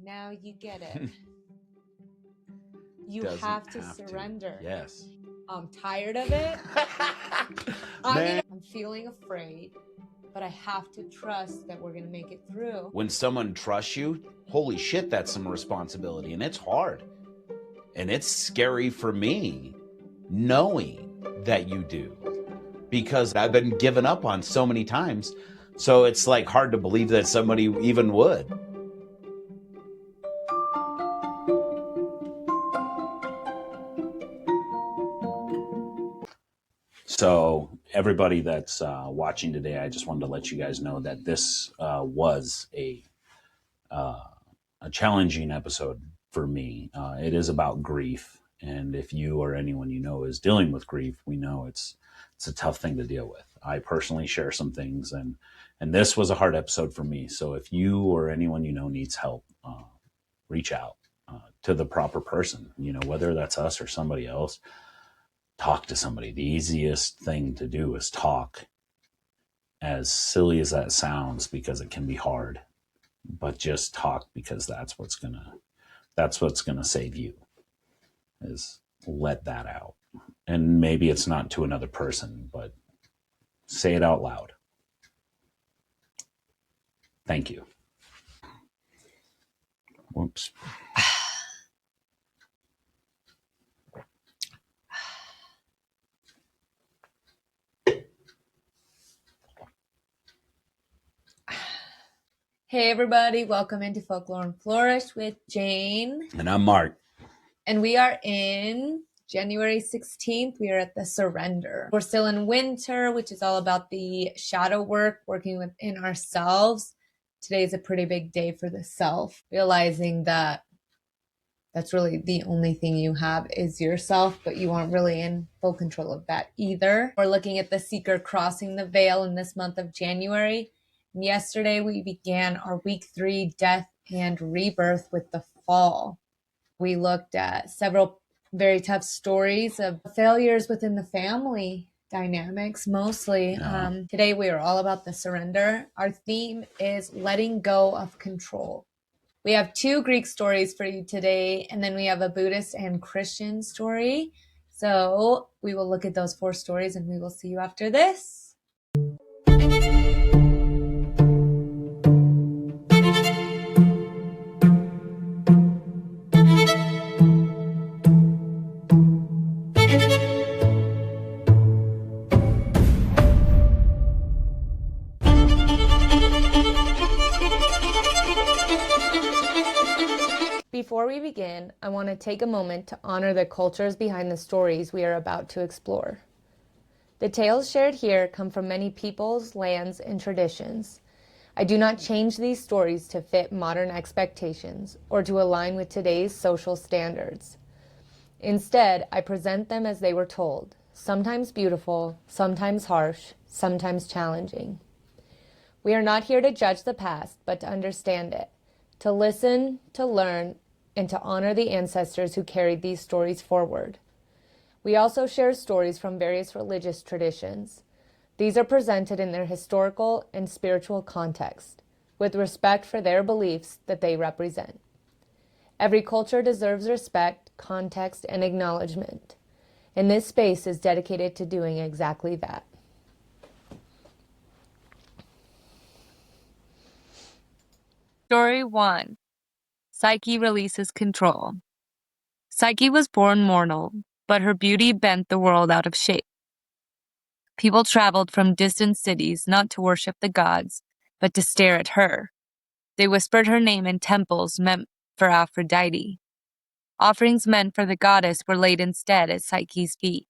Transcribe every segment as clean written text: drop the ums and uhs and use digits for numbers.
Now you get it. You Doesn't have to surrender. Yes. I'm tired of it. I'm feeling afraid, but I have to trust that we're going to make it through. When someone trusts you, holy shit, that's some responsibility. And it's hard. And it's scary for me knowing that you do, because I've been given up on so many times. So it's like hard to believe that somebody even would. So everybody that's watching today, I just wanted to let you guys know that this was a challenging episode for me. It is about grief. And if you or anyone you know is dealing with grief, we know it's a tough thing to deal with. I personally share some things, and this was a hard episode for me. So if you or anyone you know needs help, reach out to the proper person, whether that's us or somebody else. Talk to somebody. The easiest thing to do is talk, as silly as that sounds, because it can be hard, but just talk, because that's what's gonna save you, is let that out. And maybe it's not to another person, but say it out loud. Thank you. Whoops. Hey everybody, welcome into Folklore and Flourish with Jane. And I'm Mark. And we are in January 16th. We are at the surrender. We're still in winter, which is all about the shadow work, working within ourselves. Today is a pretty big day for the self, realizing that that's really the only thing you have is yourself, but you aren't really in full control of that either. We're looking at the seeker crossing the veil in this month of January. And yesterday we began our week 3 death and rebirth with the fall. We looked at several very tough stories of failures within the family dynamics, mostly. Yeah. Today we are all about the surrender. Our theme is letting go of control. We have 2 Greek stories for you today, and then we have a Buddhist and Christian story. So we will look at those 4 stories, and we will see you after this. Before we begin, I want to take a moment to honor the cultures behind the stories we are about to explore. The tales shared here come from many peoples, lands, and traditions. I do not change these stories to fit modern expectations or to align with today's social standards. Instead, I present them as they were told, sometimes beautiful, sometimes harsh, sometimes challenging. We are not here to judge the past, but to understand it, to listen, to learn, and to honor the ancestors who carried these stories forward. We also share stories from various religious traditions. These are presented in their historical and spiritual context, with respect for their beliefs that they represent. Every culture deserves respect, context, and acknowledgement, and this space is dedicated to doing exactly that. Story 1. Psyche releases control. Psyche was born mortal, but her beauty bent the world out of shape. People traveled from distant cities not to worship the gods, but to stare at her. They whispered her name in temples meant for Aphrodite. Offerings meant for the goddess were laid instead at Psyche's feet.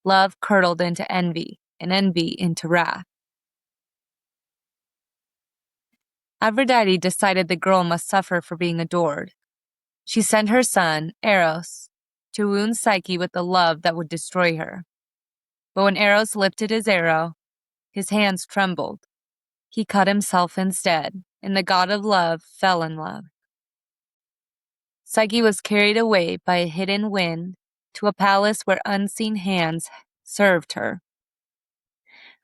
Love curdled into envy, and envy into wrath. Aphrodite decided the girl must suffer for being adored. She sent her son, Eros, to wound Psyche with the love that would destroy her. But when Eros lifted his arrow, his hands trembled. He cut himself instead, and the god of love fell in love. Psyche was carried away by a hidden wind to a palace where unseen hands served her.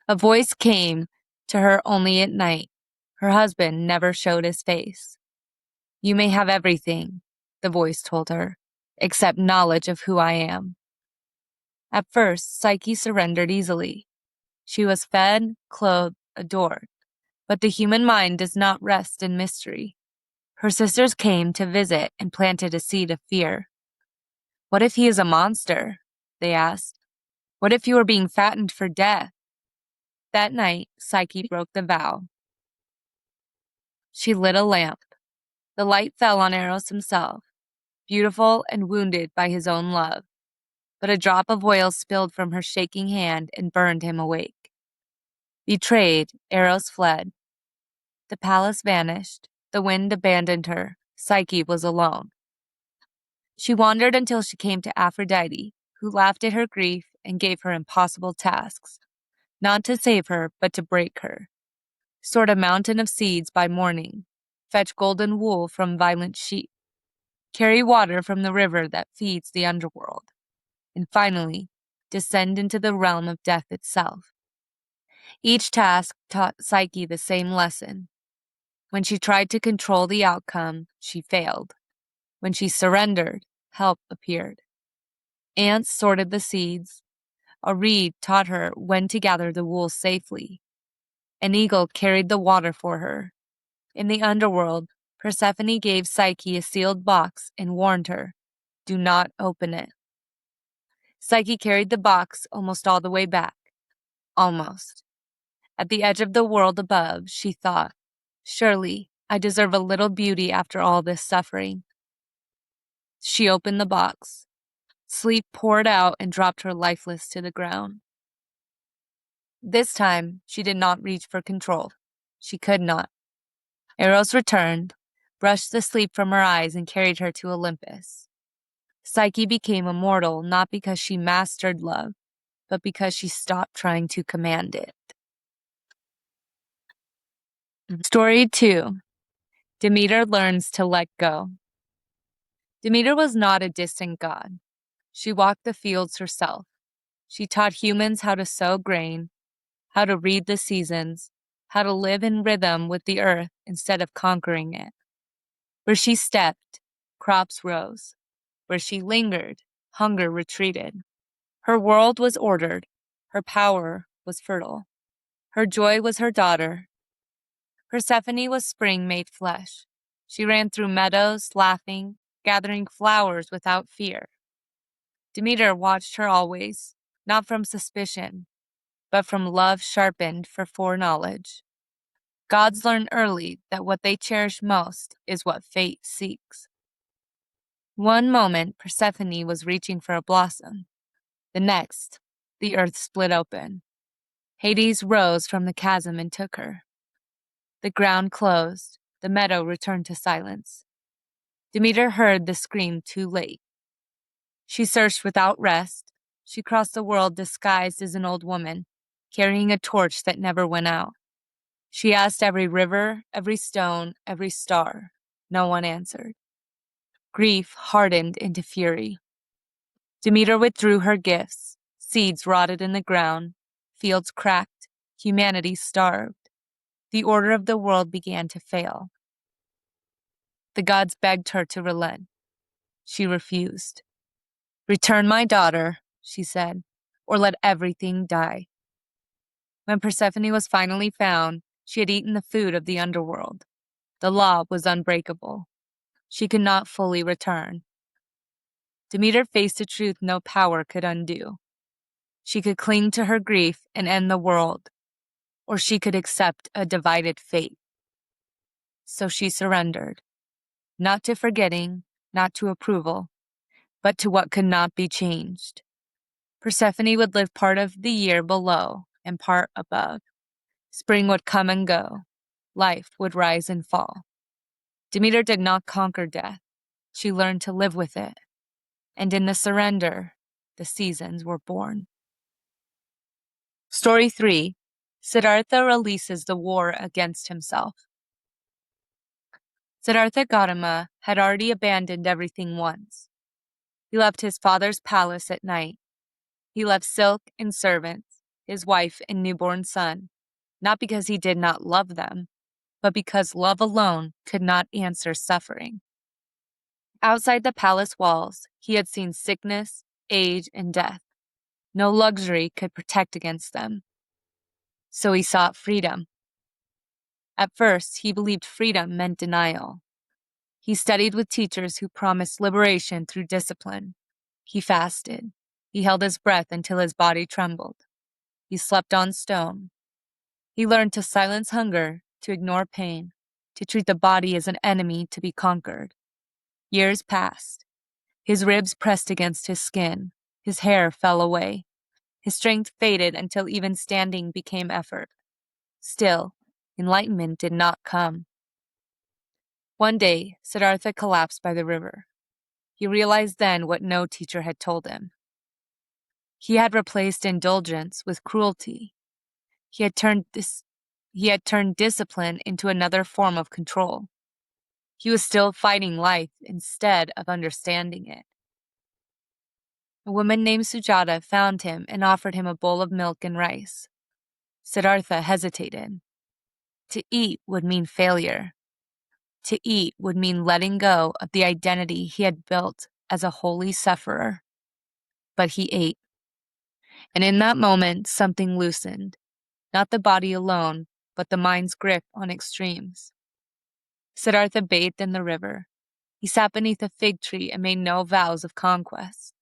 A voice came to her only at night. Her husband never showed his face. You may have everything, the voice told her, except knowledge of who I am. At first, Psyche surrendered easily. She was fed, clothed, adored. But the human mind does not rest in mystery. Her sisters came to visit and planted a seed of fear. What if he is a monster? They asked. What if you are being fattened for death? That night, Psyche broke the vow. She lit a lamp. The light fell on Eros himself, beautiful and wounded by his own love. But a drop of oil spilled from her shaking hand and burned him awake. Betrayed, Eros fled. The palace vanished. The wind abandoned her. Psyche was alone. She wandered until she came to Aphrodite, who laughed at her grief and gave her impossible tasks, not to save her, but to break her. Sort a mountain of seeds by morning, fetch golden wool from violent sheep, carry water from the river that feeds the underworld, and finally, descend into the realm of death itself. Each task taught Psyche the same lesson. When she tried to control the outcome, she failed. When she surrendered, help appeared. Ants sorted the seeds. A reed taught her when to gather the wool safely. An eagle carried the water for her. In the underworld, Persephone gave Psyche a sealed box and warned her, do not open it. Psyche carried the box almost all the way back. Almost. At the edge of the world above, she thought, surely I deserve a little beauty after all this suffering. She opened the box. Sleep poured out and dropped her lifeless to the ground. This time, she did not reach for control. She could not. Eros returned, brushed the sleep from her eyes, and carried her to Olympus. Psyche became immortal not because she mastered love, but because she stopped trying to command it. Story 2. Demeter learns to let go. Demeter was not a distant god. She walked the fields herself. She taught humans how to sow grain, how to read the seasons, how to live in rhythm with the earth instead of conquering it. Where she stepped, crops rose. Where she lingered, hunger retreated. Her world was ordered. Her power was fertile. Her joy was her daughter. Persephone was spring made flesh. She ran through meadows, laughing, gathering flowers without fear. Demeter watched her always, not from suspicion, but from love sharpened for foreknowledge. Gods learn early that what they cherish most is what fate seeks. One moment, Persephone was reaching for a blossom. The next, the earth split open. Hades rose from the chasm and took her. The ground closed. The meadow returned to silence. Demeter heard the scream too late. She searched without rest. She crossed the world disguised as an old woman, carrying a torch that never went out. She asked every river, every stone, every star. No one answered. Grief hardened into fury. Demeter withdrew her gifts. Seeds rotted in the ground. Fields cracked. Humanity starved. The order of the world began to fail. The gods begged her to relent. She refused. Return my daughter, she said, or let everything die. When Persephone was finally found, she had eaten the food of the underworld. The law was unbreakable. She could not fully return. Demeter faced a truth no power could undo. She could cling to her grief and end the world, or she could accept a divided fate. So she surrendered, not to forgetting, not to approval, but to what could not be changed. Persephone would live part of the year below and part above. Spring would come and go. Life would rise and fall. Demeter did not conquer death. She learned to live with it. And in the surrender, the seasons were born. Story 3. Siddhartha releases the war against himself. Siddhartha Gautama had already abandoned everything once. He left his father's palace at night. He left silk and servants, his wife and newborn son, not because he did not love them, but because love alone could not answer suffering. Outside the palace walls, he had seen sickness, age, and death. No luxury could protect against them. So he sought freedom. At first, he believed freedom meant denial. He studied with teachers who promised liberation through discipline. He fasted. He held his breath until his body trembled. He slept on stone. He learned to silence hunger, to ignore pain, to treat the body as an enemy to be conquered. Years passed. His ribs pressed against his skin. His hair fell away. His strength faded until even standing became effort. Still, enlightenment did not come. One day, Siddhartha collapsed by the river. He realized then what no teacher had told him. He had replaced indulgence with cruelty. He had turned discipline into another form of control. He was still fighting life instead of understanding it. A woman named Sujata found him and offered him a bowl of milk and rice. Siddhartha hesitated. To eat would mean failure. To eat would mean letting go of the identity he had built as a holy sufferer. But he ate. And in that moment, something loosened. Not the body alone, but the mind's grip on extremes. Siddhartha bathed in the river. He sat beneath a fig tree and made no vows of conquest.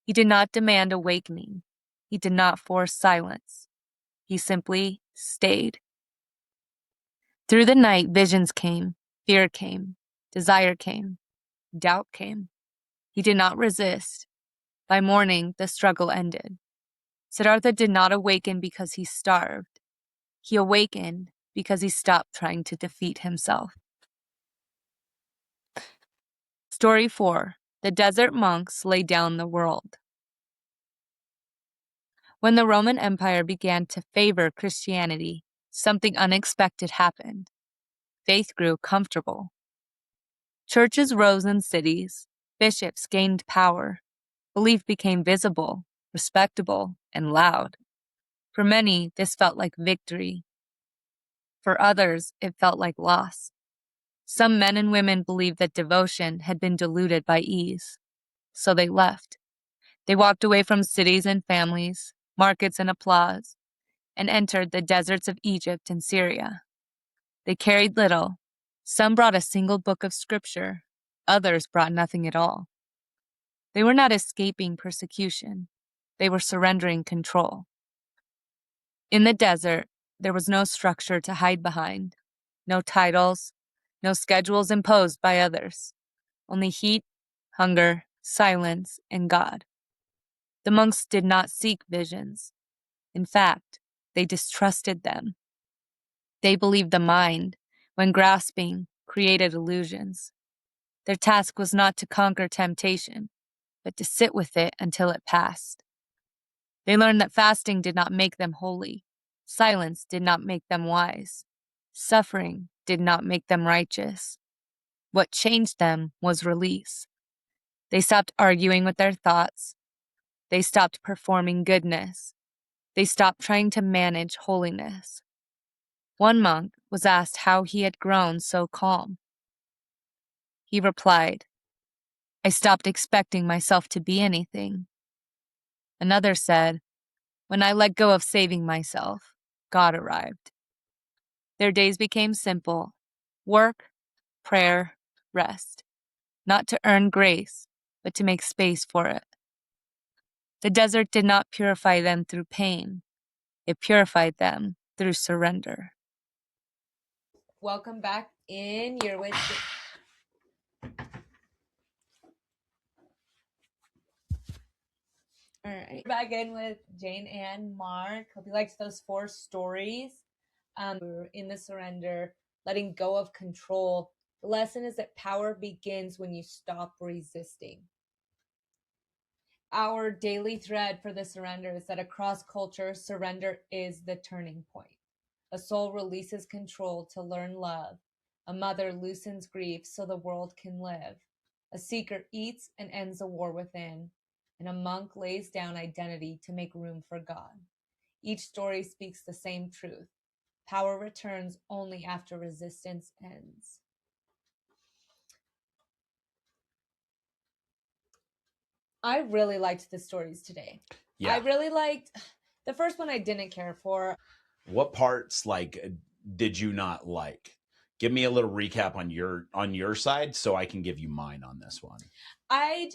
He did not demand awakening. He did not force silence. He simply stayed. Through the night, visions came, fear came, desire came, doubt came. He did not resist. By morning, the struggle ended. Siddhartha did not awaken because he starved. He awakened because he stopped trying to defeat himself. Story 4. The Desert Monks Lay Down the World. When the Roman Empire began to favor Christianity, something unexpected happened. Faith grew comfortable. Churches rose in cities. Bishops gained power. Belief became visible, respectable, and loud. For many, this felt like victory. For others, it felt like loss. Some men and women believed that devotion had been diluted by ease. So they left. They walked away from cities and families, markets and applause, and entered the deserts of Egypt and Syria. They carried little. Some brought a single book of scripture. Others brought nothing at all. They were not escaping persecution. They were surrendering control. In the desert, there was no structure to hide behind, no titles, no schedules imposed by others, only heat, hunger, silence, and God. The monks did not seek visions. In fact, they distrusted them. They believed the mind, when grasping, created illusions. Their task was not to conquer temptation, but to sit with it until it passed. They learned that fasting did not make them holy. Silence did not make them wise. Suffering did not make them righteous. What changed them was release. They stopped arguing with their thoughts. They stopped performing goodness. They stopped trying to manage holiness. One monk was asked how he had grown so calm. He replied, "I stopped expecting myself to be anything." Another said, "When I let go of saving myself, God arrived." Their days became simple: work, prayer, rest, not to earn grace, but to make space for it. The desert did not purify them through pain. It purified them through surrender. Welcome back in. You're with... All right. Back in with Jane and Mark. Hope you liked those 4 stories. In the surrender, letting go of control. The lesson is that power begins when you stop resisting. Our daily thread for the surrender is that across culture, surrender is the turning point. A soul releases control to learn love. A mother loosens grief so the world can live. A seeker eats and ends a war within. And a monk lays down identity to make room for God. Each story speaks the same truth. Power returns only after resistance ends. I really liked the stories today. Yeah. I really liked the first one. I didn't care for. What parts did you not like? Give me a little recap on your side so I can give you mine on this one. I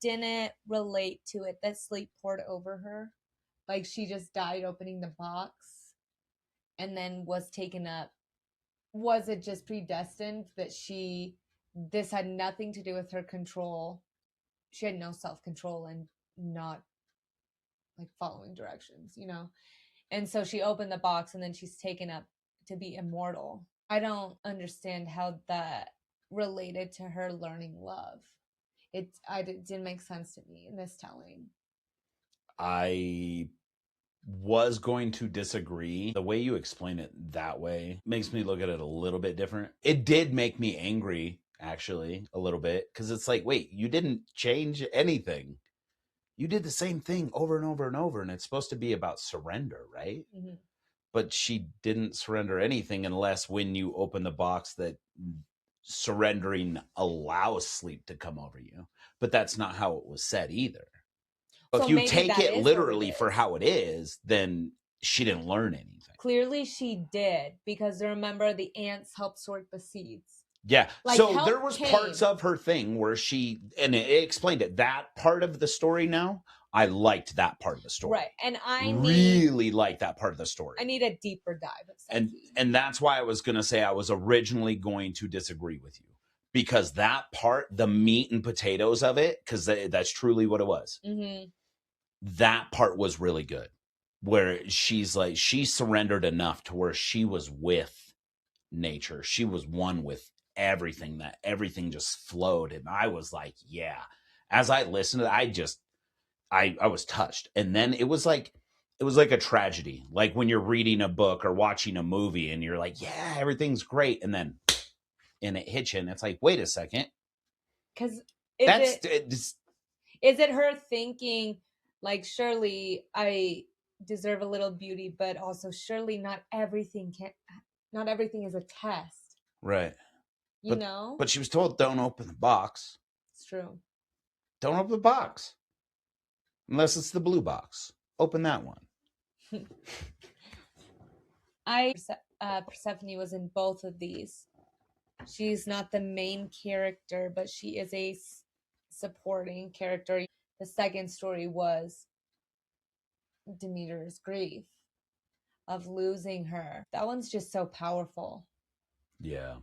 didn't relate to it that sleep poured over her. Like she just died opening the box and then was taken up. Was it just predestined that this had nothing to do with her control? She had no self-control and not like following directions, And so she opened the box and then she's taken up to be immortal. I don't understand how that related to her learning love. It didn't make sense to me in this telling. I was going to disagree. The way you explain it that way makes me look at it a little bit different. It did make me angry, actually, a little bit, because it's like, wait, you didn't change anything. You did the same thing over and over and over, and it's supposed to be about surrender, right? Mm-hmm. But she didn't surrender anything unless when you open the box that surrendering allows sleep to come over you. But that's not how it was said either. So if you take it literally for how it is, then she didn't learn anything. Clearly she did, because remember the ants helped sort the seeds. Yeah. Like so there was parts of her thing where and it explained it. That part of the story now, I liked that part of the story. Right. And I really liked that part of the story. I need a deeper dive of Psyche. And that's why I was going to say I was originally going to disagree with you. Because that part, the meat and potatoes of it, because that's truly what it was. Mm-hmm. That part was really good. Where she's like, she surrendered enough to where she was with nature. She was one with everything, that everything just flowed. And I was like, yeah. As I listened to it, I was touched. And then it was like a tragedy. Like when you're reading a book or watching a movie and you're like, yeah, everything's great. And then it hits you and it's like, wait a second. Because is it her thinking like, surely I deserve a little beauty, but also surely not everything is a test. Right. You know? But she was told, don't open the box. It's true. Don't open the box. Unless it's the blue box. Open that one. Persephone was in both of these. She's not the main character, but she is a supporting character. The second story was Demeter's grief of losing her. That one's just so powerful. Yeah.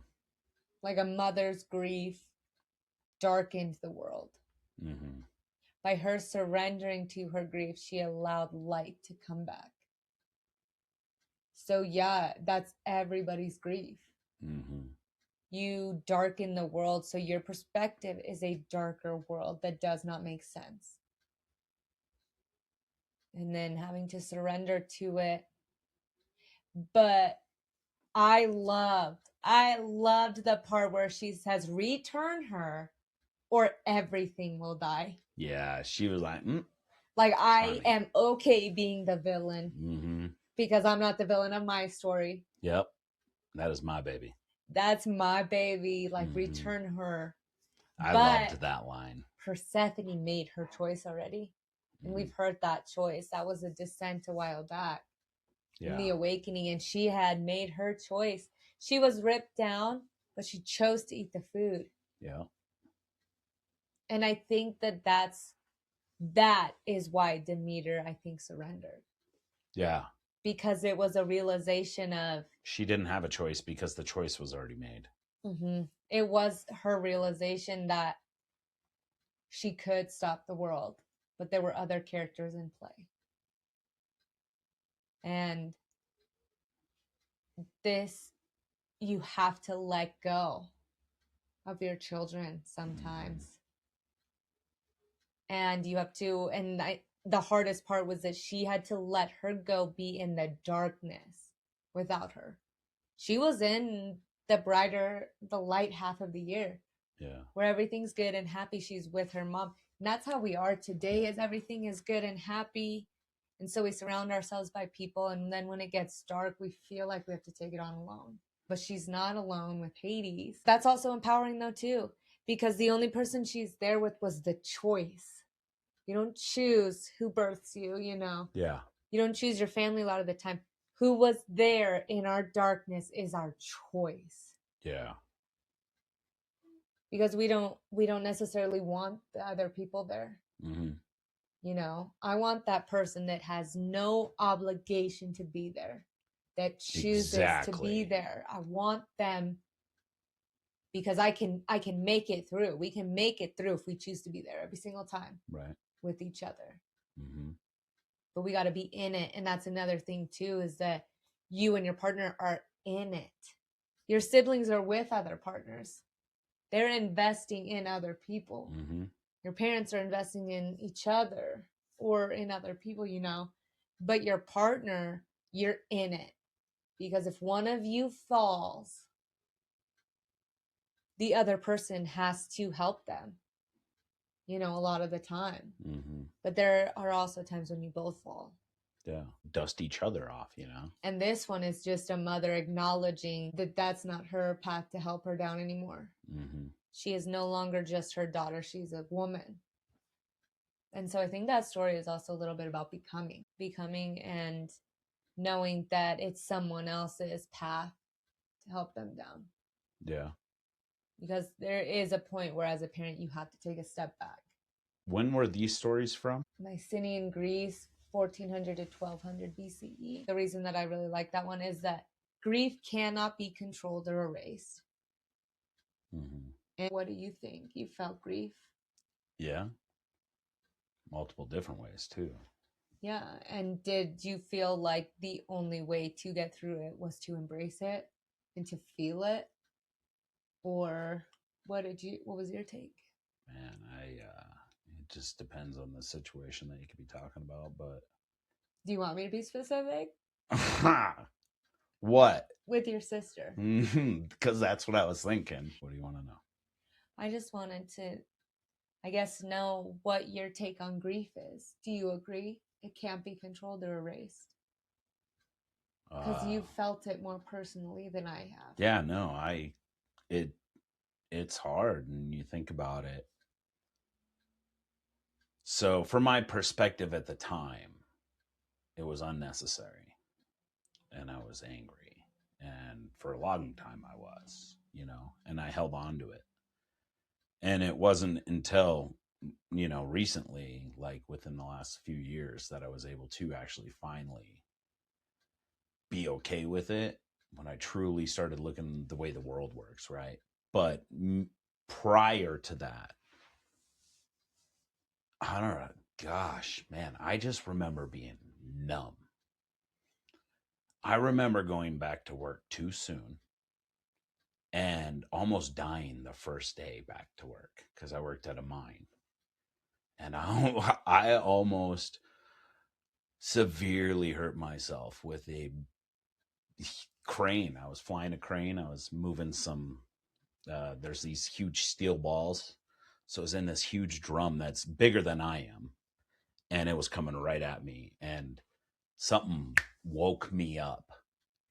Like a mother's grief darkened the world. Mm-hmm. By her surrendering to her grief, she allowed light to come back. So yeah, that's everybody's grief. Mm-hmm. You darken the world, so your perspective is a darker world that does not make sense. And then having to surrender to it. But I loved the part where she says, return her or everything will die. Yeah, she was like, like, I am okay being the villain. Mm-hmm. Because I'm not the villain of my story. Yep. That is my baby. That's my baby. Like, return her. I loved that line. Persephone made her choice already. And we've heard that choice. That was a descent a while back. Yeah. In the awakening. And she had made her choice. She was ripped down, but she chose to eat the food. Yeah. And I think that is why Demeter, I think, surrendered. Yeah. Because it was a realization of... She didn't have a choice because the choice was already made. Mm-hmm. It was her realization that she could stop the world, but there were other characters in play. And you have to let go of your children sometimes. Mm-hmm. And you have to, and the hardest part was that she had to let her go be in the darkness without her. She was in the light half of the year. Yeah. Where everything's good and happy. She's with her mom. And that's how we are today, is everything is good and happy. And so we surround ourselves by people, and then when it gets dark, we feel like we have to take it on alone. But she's not alone with Hades. That's also empowering though too, because the only person she's there with was the choice. You don't choose who births you, you know. Yeah. You don't choose your family a lot of the time. Who was there in our darkness is our choice. Yeah. Because we don't necessarily want the other people there. Mm-hmm. You know, I want that person that has no obligation to be there, that chooses to be there. I want them because I can make it through. We can make it through if we choose to be there every single time. Right. With each other. Mm-hmm. But we got to be in it. And that's another thing too, is that you and your partner are in it. Your siblings are with other partners. They're investing in other people. Mm-hmm. Your parents are investing in each other or in other people, you know. But your partner, you're in it. Because if one of you falls, the other person has to help them, you know, a lot of the time. Mm-hmm. But there are also times when you both fall. Yeah. Dust each other off, you know. And this one is just a mother acknowledging that that's not her path to help her down anymore. Mm-hmm. She is no longer just her daughter. She's a woman. And so I think that story is also a little bit about becoming and knowing that it's someone else's path to help them down. Yeah. Because there is a point where as a parent, you have to take a step back. When were these stories from? Mycenaean Greece, 1400 to 1200 BCE. The reason that I really like that one is that grief cannot be controlled or erased. Mm-hmm. And what do you think? You felt grief? Yeah. Multiple different ways too. Yeah. And did you feel like the only way to get through it was to embrace it and to feel it? Or what was your take? Man, it just depends on the situation that you could be talking about, but. Do you want me to be specific? What? With your sister. Because that's what I was thinking. What do you want to know? I just wanted to, I guess, know what your take on grief is. Do you agree it can't be controlled or erased? Because you felt it more personally than I have. Yeah, no, it's hard, and you think about it. So from my perspective at the time, it was unnecessary, and I was angry, and for a long time I was, you know, and I held on to it. And it wasn't until, you know, recently, like within the last few years, that I was able to actually finally be okay with it, when I truly started looking the way the world works, right? But prior to that, I don't know, gosh, man, I just remember being numb. I remember going back to work too soon and almost dying the first day back to work because I worked at a mine. And I almost severely hurt myself with a crane. I was flying a crane. I was moving some, there's these huge steel balls. So it was in this huge drum that's bigger than I am. And it was coming right at me. And something woke me up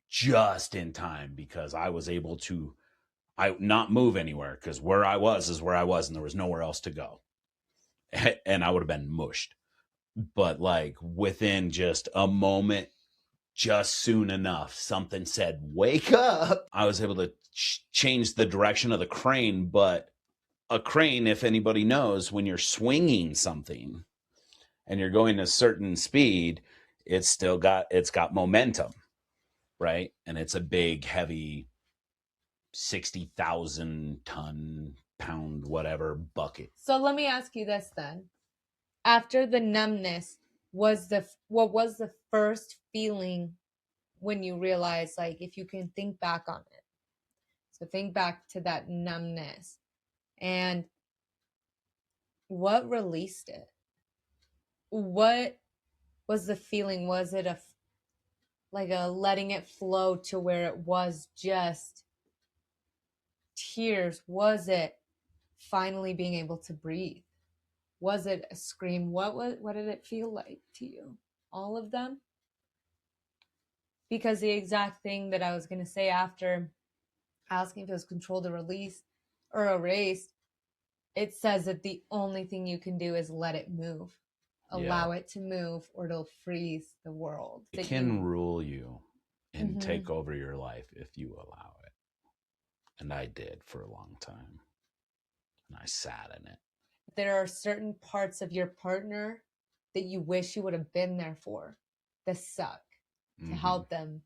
just in time because I was able to not move anywhere because where I was is where I was and there was nowhere else to go. And I would have been mushed. But like within just a moment, just soon enough, something said, wake up. I was able to change the direction of the crane. But a crane, if anybody knows, when you're swinging something and you're going a certain speed, it's got momentum, right? And it's a big, heavy 60,000 ton, pound, whatever bucket. So let me ask you this then. After the numbness, what was the first feeling when you realized, like, if you can think back on it? So think back to that numbness and what released it? What was the feeling? Was it like a letting it flow to where it was just tears? Was it finally being able to breathe? Was it a scream? What did it feel like to you? all of them. Because the exact thing that I was going to say after asking if it was controlled or released or erased, it says that the only thing you can do is let it move. Allow it to move, or it'll freeze the world. It can rule you and take over your life if you allow it. And I did for a long time. And I sat in it. There are certain parts of your partner that you wish you would have been there for, that suck, to help them.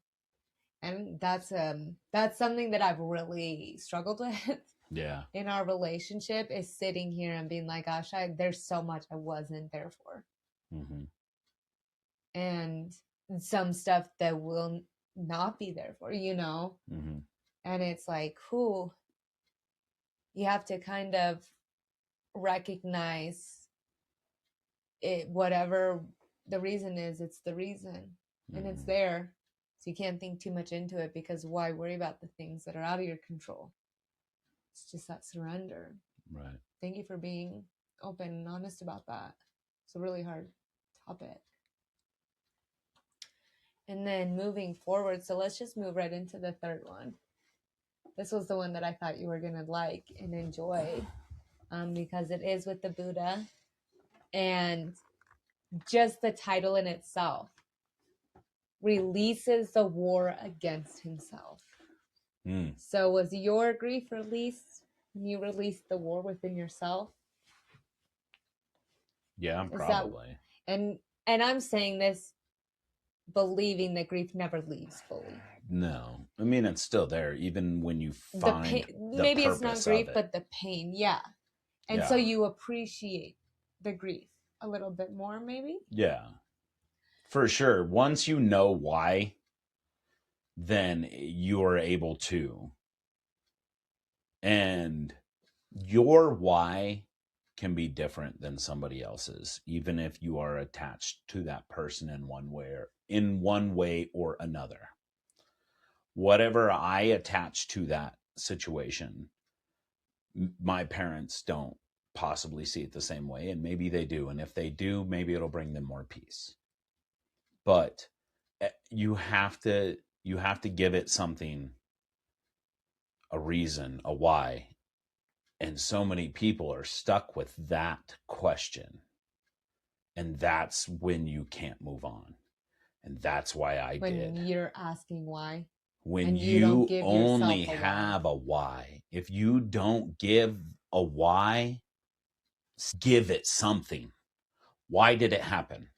And that's something that I've really struggled with. Yeah. In our relationship, is sitting here and being like, gosh, there's so much I wasn't there for. And some stuff that will not be there for, you know? And it's like, you have to kind of recognize it, whatever the reason is, it's the reason. And it's there. So you can't think too much into it, because why worry about the things that are out of your control? It's just that surrender. Right. Thank you for being open and honest about that. It's a really hard topic. And then moving forward, so let's just move right into the third one. This was the one that I thought you were going to like and enjoy, because it is with the Buddha. And just the title in itself releases the war against himself. So was your grief released when you released the war within yourself? Yeah, probably. And I'm saying this believing that grief never leaves fully. No, I mean, it's still there, even when you find the pain, maybe it's not grief, but the pain. Yeah. And so you appreciate the grief a little bit more, maybe? Yeah, for sure. Once you know why, then you are able to. And your why can be different than somebody else's, even if you are attached to that person in one way or another. Whatever I attach to that situation, my parents don't possibly see it the same way, and maybe they do. And if they do, maybe it'll bring them more peace. But you have to give it something, a reason, a why. And so many people are stuck with that question. And that's when you can't move on. And that's why I did. When you're asking why. When you only have a why. If you don't give a why, give it something. Why did it happen?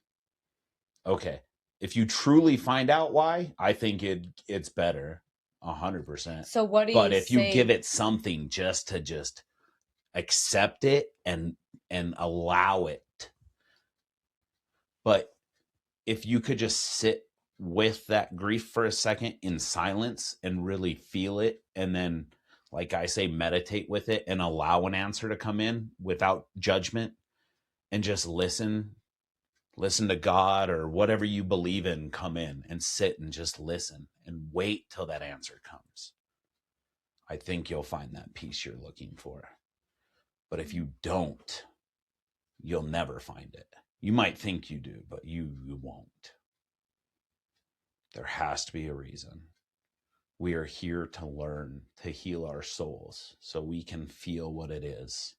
Okay. If you truly find out why, I think it's better. 100%. So what do you say? But if you give it something just to accept it and allow it. But if you could just sit with that grief for a second in silence and really feel it, and then, like I say, meditate with it and allow an answer to come in without judgment, and just listen to God or whatever you believe in come in, and sit and just listen and wait till that answer comes. I think you'll find that peace you're looking for. But if you don't, you'll never find it. You might think you do, but you won't. There has to be a reason. We are here to learn, to heal our souls, so we can feel what it is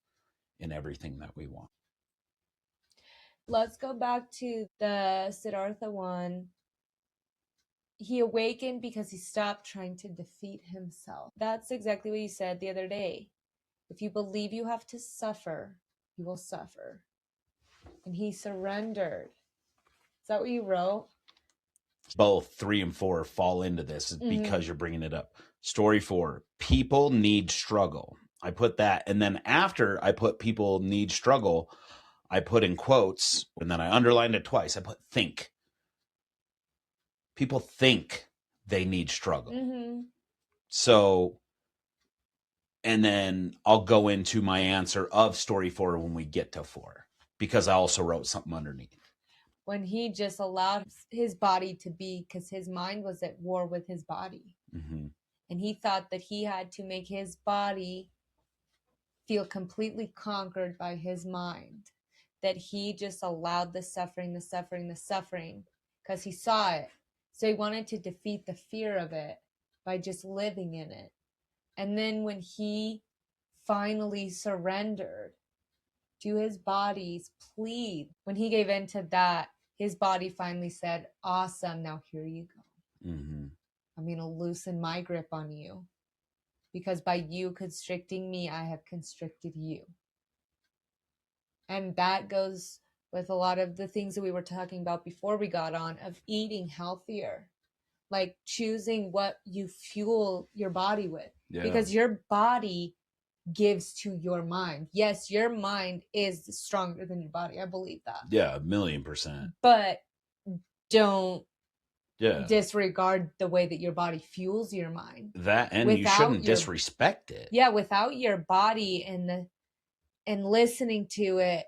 in everything that we want. Let's go back to the Siddhartha one. He awakened because he stopped trying to defeat himself. That's exactly what you said the other day. If you believe you have to suffer, you will suffer. And he surrendered. Is that what you wrote? Both 3 and 4 fall into this because you're bringing it up. Story 4, people need struggle. I put that. And then after I put people need struggle, I put in quotes, and then I underlined it twice. I put think. People think they need struggle. So, and then I'll go into my answer of story 4 when we get to 4, because I also wrote something underneath. When he just allowed his body to be, because his mind was at war with his body. And he thought that he had to make his body feel completely conquered by his mind. That he just allowed the suffering, because he saw it. So he wanted to defeat the fear of it by just living in it. And then when he finally surrendered to his body's plea, when he gave in to that, his body finally said, awesome, now here you go. Mm-hmm. I'm going to loosen my grip on you. Because by you constricting me, I have constricted you. And that goes with a lot of the things that we were talking about before we got on, of eating healthier, like choosing what you fuel your body with. Yeah. Because your body gives to your mind. Yes, your mind is stronger than your body. I believe that. Yeah, 1,000,000%. But don't Yeah. disregard the way that your body fuels your mind. That, and you shouldn't disrespect it. Yeah, without your body and listening to it,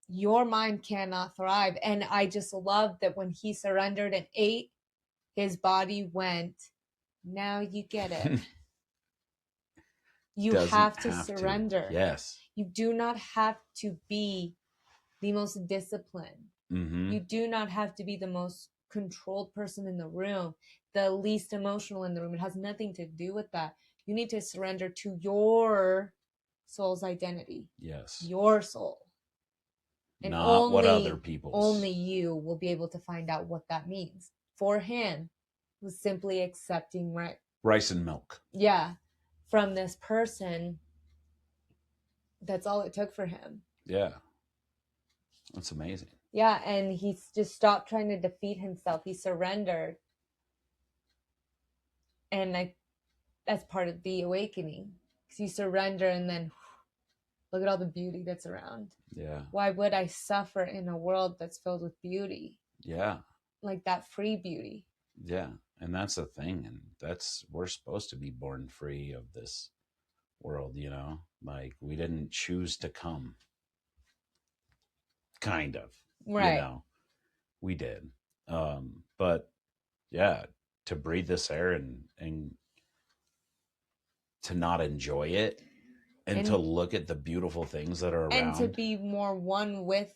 your mind cannot thrive. And I just love that when he surrendered and ate, his body went, now you get it. You have to surrender. Yes. You do not have to be the most disciplined. Mm-hmm. You do not have to be the most controlled person in the room, the least emotional in the room. It has nothing to do with that. You need to surrender to your soul's identity. Yes. Your soul. And not only, what other people's. Only you will be able to find out what that means. For him, it was simply accepting rice and milk. Yeah. From this person. That's all it took for him. Yeah. That's amazing. Yeah, and he just stopped trying to defeat himself. He surrendered. And that's part of the awakening. Because you surrender and then look at all the beauty that's around. Yeah. Why would I suffer in a world that's filled with beauty? Yeah. Like that free beauty. Yeah. And that's the thing. And we're supposed to be born free of this world, you know? Like, we didn't choose to come. Kind of. Right. You know? We did. But yeah, to breathe this air and to not enjoy it and to look at the beautiful things that are around. And to be more one with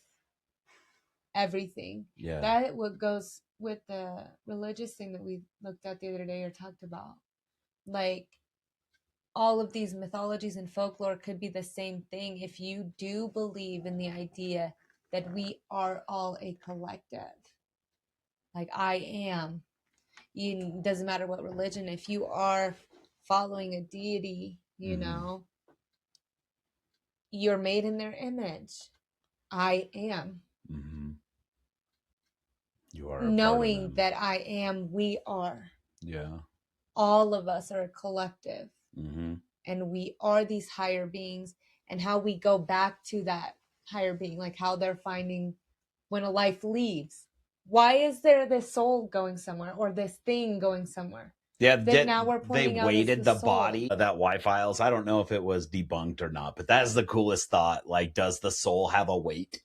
everything. Yeah. That what goes with the religious thing that we looked at the other day or talked about. Like, all of these mythologies and folklore could be the same thing if you do believe in the idea that we are all a collective. Like, I am. It doesn't matter what religion. If you are following a deity, you know, you're made in their image. I am. Mm-hmm. You are knowing that I am, we are. Yeah. All of us are a collective. Mm-hmm. And we are these higher beings. And how we go back to that higher being, like how they're finding when a life leaves. Why is there this soul going somewhere or this thing going somewhere? Yeah, now we're they weighted the body of that Y-Files. I don't know if it was debunked or not, but that is the coolest thought. Like, does the soul have a weight?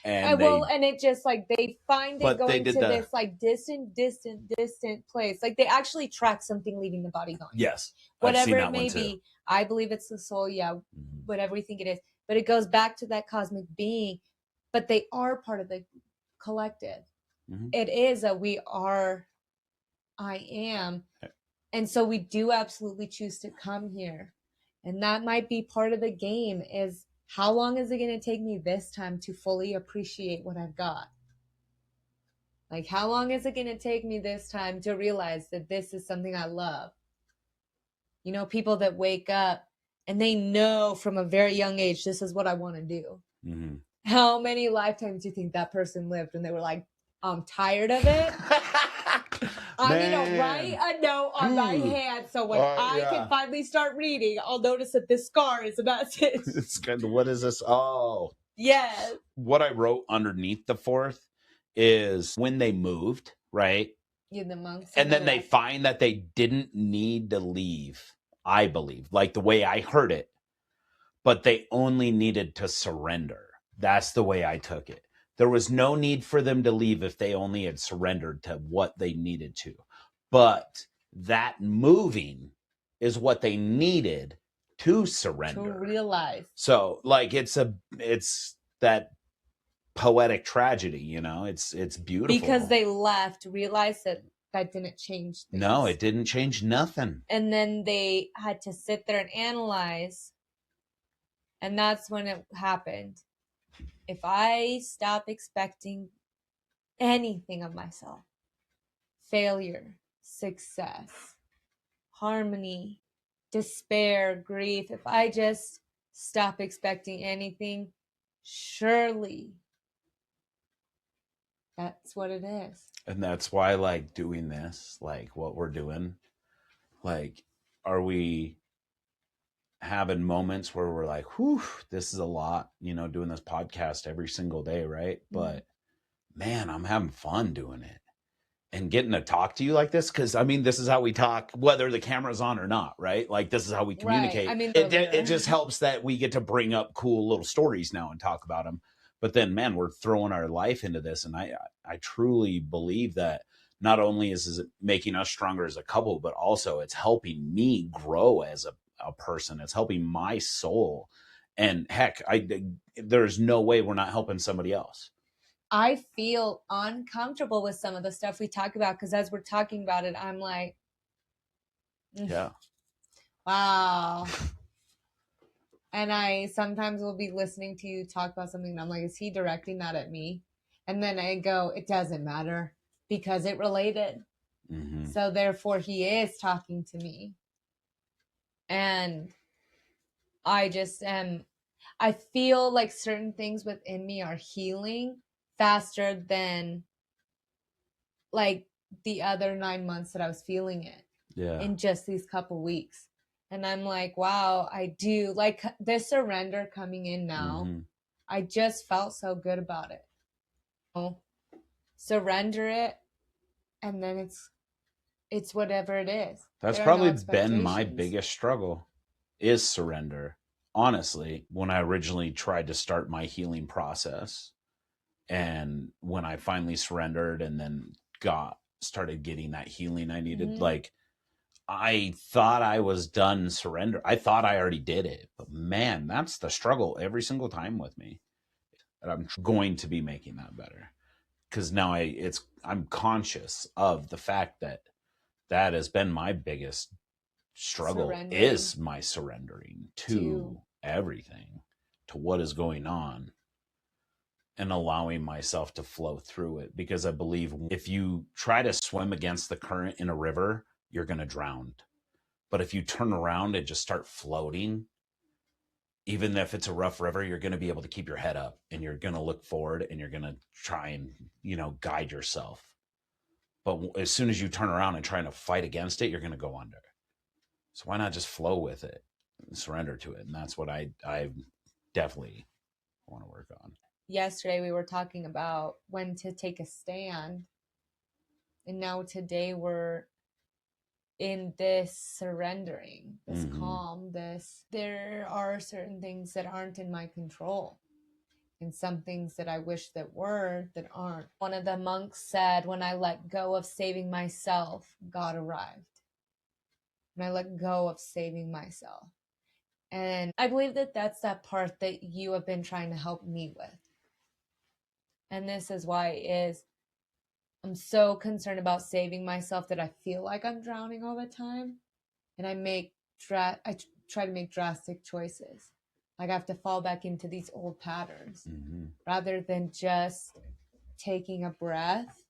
And it just like they find it going to this like distant place. Like they actually track something leaving the body going. Yes. Whatever it may be. I believe it's the soul. Yeah. Mm-hmm. Whatever we think it is. But it goes back to that cosmic being. But they are part of the collective. Mm-hmm. It is a we are, I am. And so we do absolutely choose to come here. And that might be part of the game is how long is it going to take me this time to fully appreciate what I've got? Like, how long is it going to take me this time to realize that this is something I love? You know, people that wake up and they know from a very young age, this is what I want to do. Mm-hmm. How many lifetimes do you think that person lived when they were like, I'm tired of it? I'm going to write a note on my hand so when I can finally start reading, I'll notice that this scar is a message. It's kind of, what is this? Oh. Yes. What I wrote underneath the fourth is when they moved, right? Yeah, the monks. And then they find that they didn't need to leave, I believe, like the way I heard it. But they only needed to surrender. That's the way I took it. There was no need for them to leave if they only had surrendered to what they needed to. But that moving is what they needed to surrender. To realize. So, like, it's that poetic tragedy, you know. It's beautiful. Because they left, realized that didn't change things. No, it didn't change nothing. And then they had to sit there and analyze. And that's when it happened. If I stop expecting anything of myself, failure, success, harmony, despair, grief, if I just stop expecting anything, surely that's what it is. And that's why, like, doing this, like what we're doing, like, are we having moments where we're like, whew, this is a lot, you know, doing this podcast every single day, right? Mm-hmm. But man, I'm having fun doing it and getting to talk to you like this. Cause I mean, this is how we talk, whether the camera's on or not, right? Like, this is how we communicate. Right. I mean, it just helps that we get to bring up cool little stories now and talk about them. But then, man, we're throwing our life into this. And I truly believe that not only is it making us stronger as a couple, but also it's helping me grow as a person. It's helping my soul. And heck, there's no way we're not helping somebody else. I feel uncomfortable with some of the stuff we talk about, because as we're talking about it, I'm like, yeah, wow. And I sometimes will be listening to you talk about something and I'm like, is he directing that at me? And then I go, it doesn't matter because it related. Mm-hmm. So therefore he is talking to me. And I just I feel like certain things within me are healing faster than like the other 9 months that I was feeling it. Yeah. In just these couple weeks. And I'm like, wow, I do like this surrender coming in now. Mm-hmm. I just felt so good about it. Surrender it. And then it's whatever it is. That's probably been my biggest struggle, is surrender. Honestly, when I originally tried to start my healing process, and when I finally surrendered and then started getting that healing I needed, mm-hmm. like, I thought I was done surrender. I thought I already did it, but man, that's the struggle every single time with me. And I'm going to be making that better, because now I'm conscious of the fact that has been my biggest struggle, is my surrendering to everything, to what is going on, and allowing myself to flow through it. Because I believe if you try to swim against the current in a river, you're going to drown. But if you turn around and just start floating, even if it's a rough river, you're going to be able to keep your head up and you're going to look forward and you're going to try and, guide yourself. But as soon as you turn around and try to fight against it, you're going to go under. So why not just flow with it and surrender to it? And that's what I definitely want to work on. Yesterday we were talking about when to take a stand. And now today we're in this surrendering, this mm-hmm. calm, there are certain things that aren't in my control, and some things that I wish that were, that aren't. One of the monks said, when I let go of saving myself, God arrived. When I let go of saving myself. And I believe that that's that part that you have been trying to help me with. And this is why I'm so concerned about saving myself that I feel like I'm drowning all the time. And I try to make drastic choices. Like I have to fall back into these old patterns, mm-hmm. rather than just taking a breath.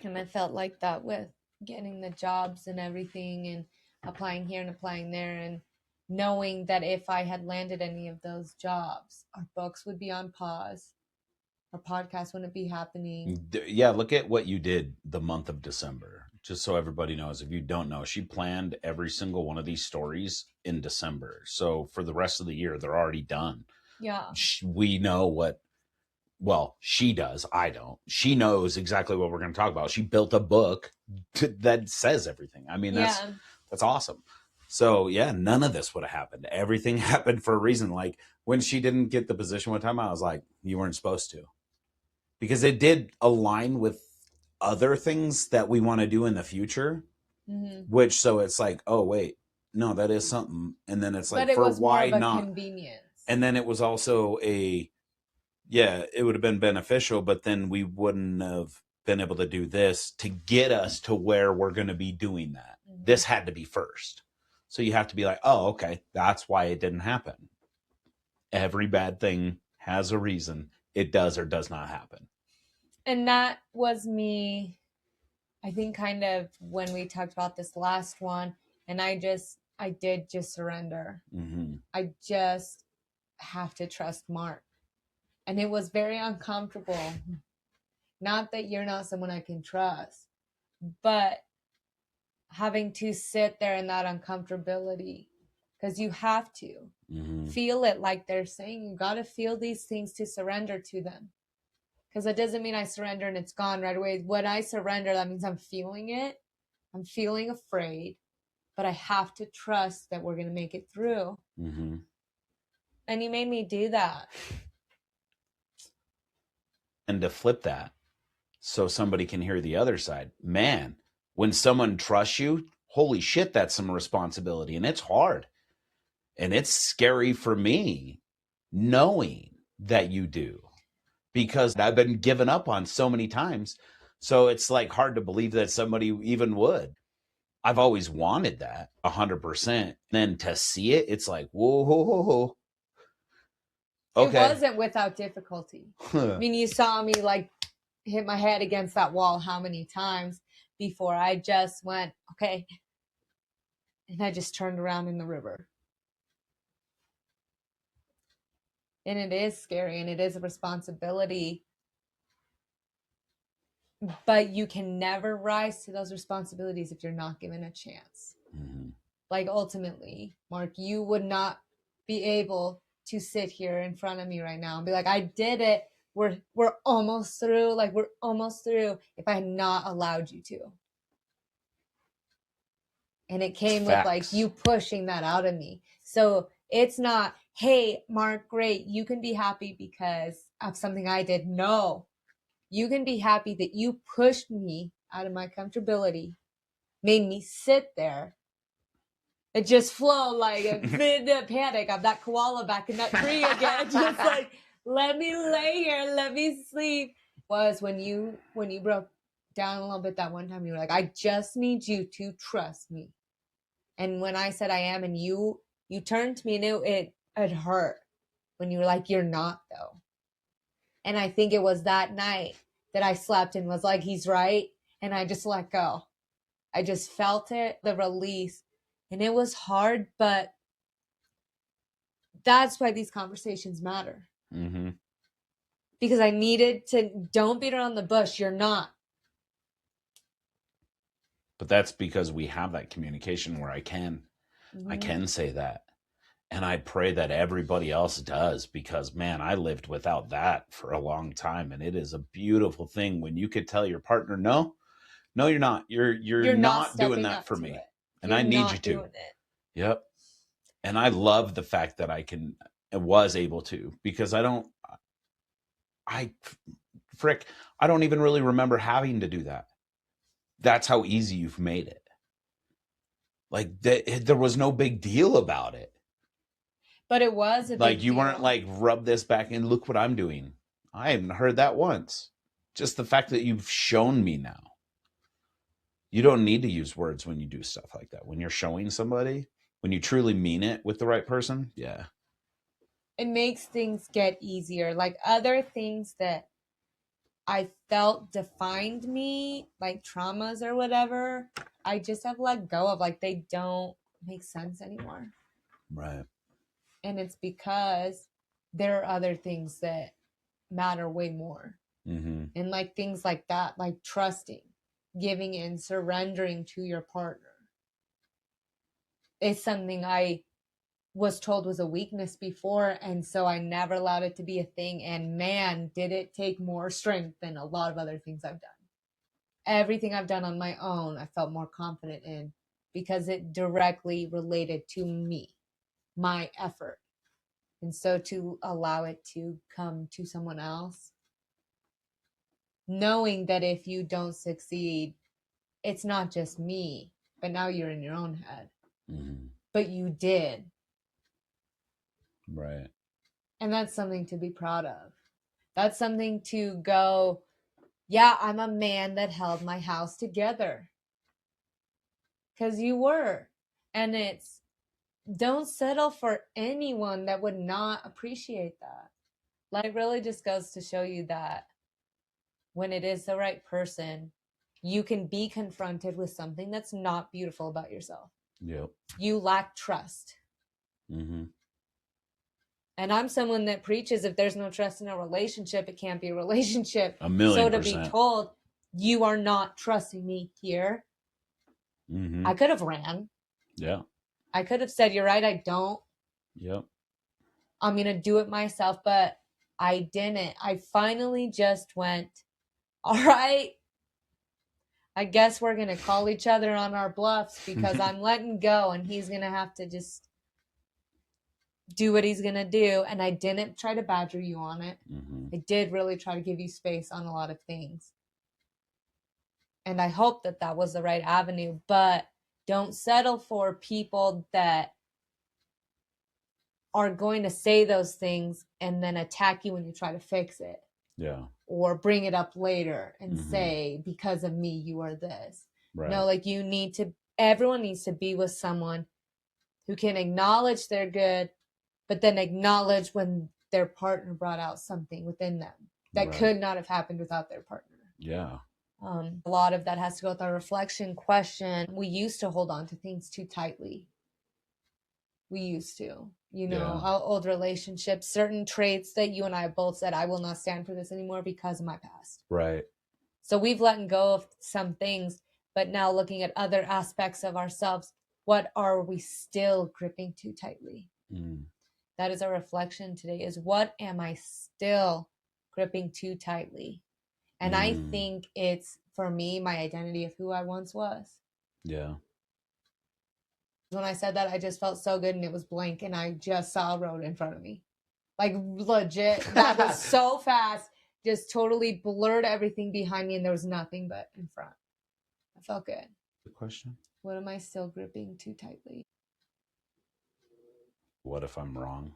And I felt like that with getting the jobs and everything, and applying here and applying there, and knowing that if I had landed any of those jobs, our books would be on pause. Our podcast wouldn't be happening. Yeah, look at what you did the month of December. Just so everybody knows, if you don't know, she planned every single one of these stories in December. So for the rest of the year, they're already done. Yeah. We know she does. I don't. She knows exactly what we're going to talk about. She built a book that says everything. I mean, that's awesome. So yeah, none of this would have happened. Everything happened for a reason. Like when she didn't get the position one time, I was like, you weren't supposed to. Because it did align with other things that we want to do in the future, mm-hmm. So it's like, oh wait, no, that is something. And then it's like, but it was why more of a not convenience. And then it was also yeah, it would have been beneficial, but then we wouldn't have been able to do this to get us to where we're going to be doing that. Mm-hmm. This had to be first. So you have to be like, oh, okay, that's why it didn't happen. Every bad thing has a reason. It does or does not happen. And that was me, I think, kind of when we talked about this last one, and I did just surrender. Mm-hmm. I just have to trust Mark. And it was very uncomfortable. Not that you're not someone I can trust, but having to sit there in that uncomfortability, because you have to feel it, like they're saying. You got to feel these things to surrender to them. Because it doesn't mean I surrender and it's gone right away. When I surrender, that means I'm feeling it. I'm feeling afraid, but I have to trust that we're going to make it through. Mm-hmm. And you made me do that. And to flip that so somebody can hear the other side. Man, when someone trusts you, holy shit, that's some responsibility. And it's hard. And it's scary for me knowing that you do, because I've been given up on so many times. So it's like hard to believe that somebody even would. I've always wanted that 100%. Then to see it, it's like, whoa, whoa, whoa, whoa. Okay. It wasn't without difficulty. I mean, you saw me like hit my head against that wall how many times before I just went, okay. And I just turned around in the river. And it is scary and it is a responsibility. But you can never rise to those responsibilities if you're not given a chance. Mm-hmm. Like ultimately, Mark, you would not be able to sit here in front of me right now and be like, I did it. We're almost through. Like, we're almost through, if I had not allowed you to. And it came with like you pushing that out of me. So it's not, hey, Mark, great, you can be happy because of something I did. No, you can be happy that you pushed me out of my comfortability, made me sit there. It just flowed like a bit of panic. I'm that koala back in that tree again. Just like, let me lay here, let me sleep. Was when you broke down a little bit that one time, you were like, I just need you to trust me. And when I said I am, and you turned to me, and it hurt when you were like, you're not though. And I think it was that night that I slept and was like, he's right. And I just let go. I just felt it, the release. And it was hard, but that's why these conversations matter. Mm-hmm. Because I needed to, don't beat around the bush. You're not. But that's because we have that communication where I can say that. And I pray that everybody else does, because man, I lived without that for a long time. And it is a beautiful thing when you could tell your partner, no, you're not. You're not doing that for me. And I need you to. Yep. And I love the fact that I was able to, because I don't even really remember having to do that. That's how easy you've made it. Like there was no big deal about it. But it was a big like you deal. weren't like, rub this back and look what I'm doing. I haven't heard that once. Just the fact that you've shown me now. You don't need to use words when you do stuff like that. When you're showing somebody, when you truly mean it with the right person, yeah. It makes things get easier. Like other things that I felt defined me, like traumas or whatever, I just have let go of. Like they don't make sense anymore. Right. And it's because there are other things that matter way more. Mm-hmm. And like things like that, like trusting, giving in, surrendering to your partner. It's something I was told was a weakness before, and so I never allowed it to be a thing. And man, did it take more strength than a lot of other things I've done. Everything I've done on my own, I felt more confident in, because it directly related to me, my effort. And so to allow it to come to someone else, knowing that if you don't succeed, it's not just me, but now you're in your own head. Mm-hmm. But you did. Right. And that's something to be proud of. That's something to go, yeah, I'm a man that held my house together. Because you were. And it's, don't settle for anyone that would not appreciate that. Like, it really just goes to show you that when it is the right person, you can be confronted with something that's not beautiful about yourself. Yep. You lack trust. Mm-hmm. And I'm someone that preaches if there's no trust in a relationship, it can't be a relationship. 1,000,000%. So to be told, you are not trusting me here, Mm-hmm. I could have ran. Yeah. I could have said, you're right, I don't. Yep. I'm going to do it myself, but I didn't. I finally just went, all right, I guess we're going to call each other on our bluffs because I'm letting go and he's going to have to just do what he's going to do. And I didn't try to badger you on it. Mm-hmm. I did really try to give you space on a lot of things. And I hope that that was the right avenue, but don't settle for people that are going to say those things and then attack you when you try to fix it. Yeah. Or bring it up later and Mhm. say, because of me, you are this. Right. No, like everyone needs to be with someone who can acknowledge they're good, but then acknowledge when their partner brought out something within them that Right. could not have happened without their partner. Yeah. A lot of that has to go with our reflection question. We used to hold on to things too tightly. We used to, our old relationships, certain traits that you and I both said, I will not stand for this anymore because of my past. Right. So we've let go of some things, but now looking at other aspects of ourselves, what are we still gripping too tightly? Mm. That is our reflection today, is what am I still gripping too tightly? And I think it's, for me, my identity of who I once was. Yeah. When I said that, I just felt so good and it was blank and I just saw a road in front of me. Like, legit, that was so fast, just totally blurred everything behind me and there was nothing but in front. I felt good. Good question. What am I still gripping too tightly? What if I'm wrong?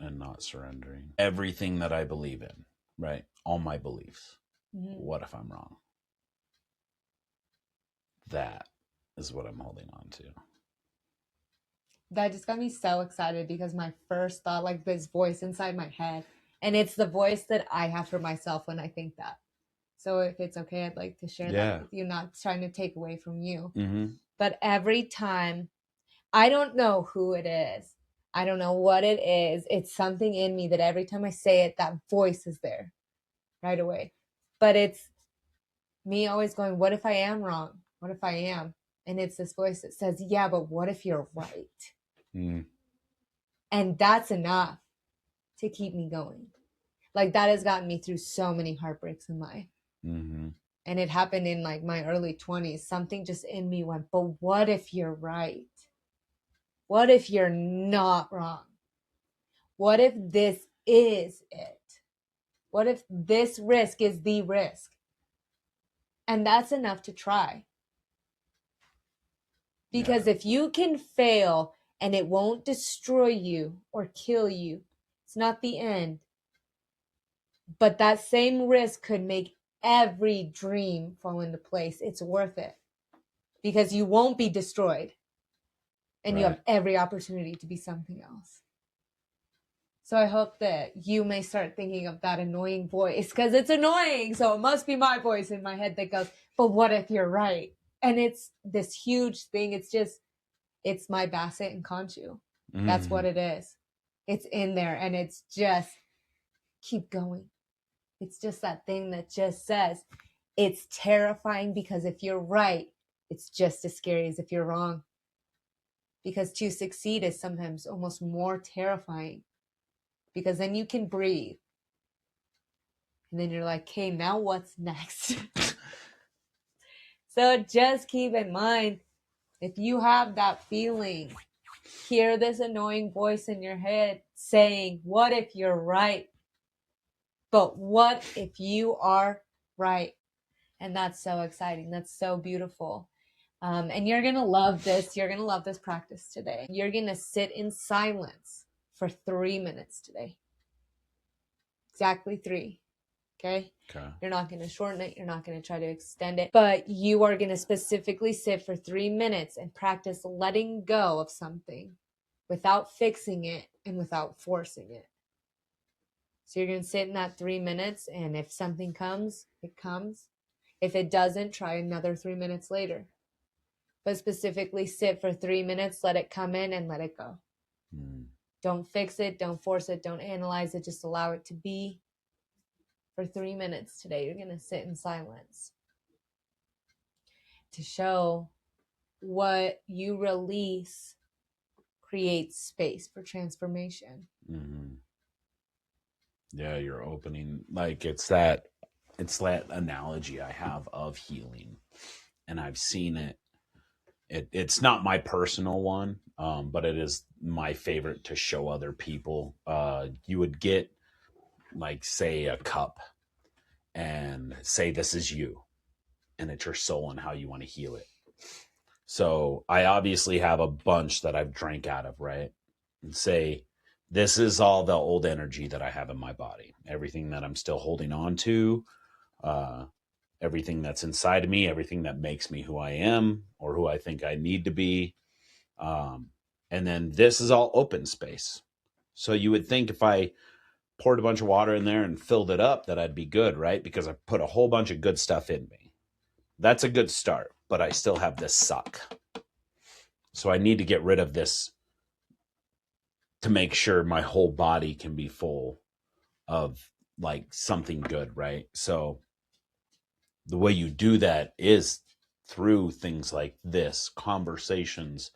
And not surrendering everything that I believe in, right? All my beliefs. Mm-hmm. What if I'm wrong? That is what I'm holding on to. That just got me so excited because my first thought, like this voice inside my head, and it's the voice that I have for myself when I think that. So if it's okay, I'd like to share that with you, not trying to take away from you. Mm-hmm. But every time, I don't know who it is. I don't know what it is. It's something in me that every time I say it, that voice is there right away. But it's me always going, what if I am wrong? What if I am? And it's this voice that says, yeah, but what if you're right? Mm. And that's enough to keep me going. Like, that has gotten me through so many heartbreaks in life. Mm-hmm. And it happened in like my early 20s. Something just in me went, but what if you're right? What if you're not wrong? What if this is it? What if this risk is the risk? And that's enough to try. Because if you can fail and it won't destroy you or kill you, it's not the end. But that same risk could make every dream fall into place. It's worth it. Because you won't be destroyed. And you have every opportunity to be something else. So I hope that you may start thinking of that annoying voice, because it's annoying. So it must be my voice in my head that goes, but what if you're right? And it's this huge thing. It's my Basset and Conchu. That's what it is. It's in there and it's just keep going. It's just that thing that just says it's terrifying, because if you're right, it's just as scary as if you're wrong. Because to succeed is sometimes almost more terrifying, because then you can breathe. And then you're like, okay, now what's next? So just keep in mind, if you have that feeling, hear this annoying voice in your head saying, what if you're right? But what if you are right? And that's so exciting. That's so beautiful. And you're going to love this. You're going to love this practice today. You're going to sit in silence for 3 minutes today. Exactly 3. Okay? Okay. You're not going to shorten it. You're not going to try to extend it. But you are going to specifically sit for 3 minutes and practice letting go of something without fixing it and without forcing it. So you're going to sit in that 3 minutes, and if something comes, it comes. If it doesn't, try another 3 minutes later. But specifically sit for 3 minutes, let it come in and let it go. Don't fix it, don't force it, don't analyze it, just allow it to be. For 3 minutes today, you're going to sit in silence to show what you release creates space for transformation. Mm-hmm. Yeah, you're opening, like it's that analogy I have of healing, and I've seen it. It's not my personal one, but it is my favorite to show other people. You would get, like, say, a cup and say, this is you, and it's your soul and how you want to heal it. So I obviously have a bunch that I've drank out of, right? And say, this is all the old energy that I have in my body, everything that I'm still holding on to, everything that's inside of me, everything that makes me who I am or who I think I need to be. And then this is all open space. So you would think if I poured a bunch of water in there and filled it up that I'd be good, right? Because I put a whole bunch of good stuff in me. That's a good start, but I still have this suck. So I need to get rid of this to make sure my whole body can be full of, like, something good, right? So the way you do that is through things like this, conversations,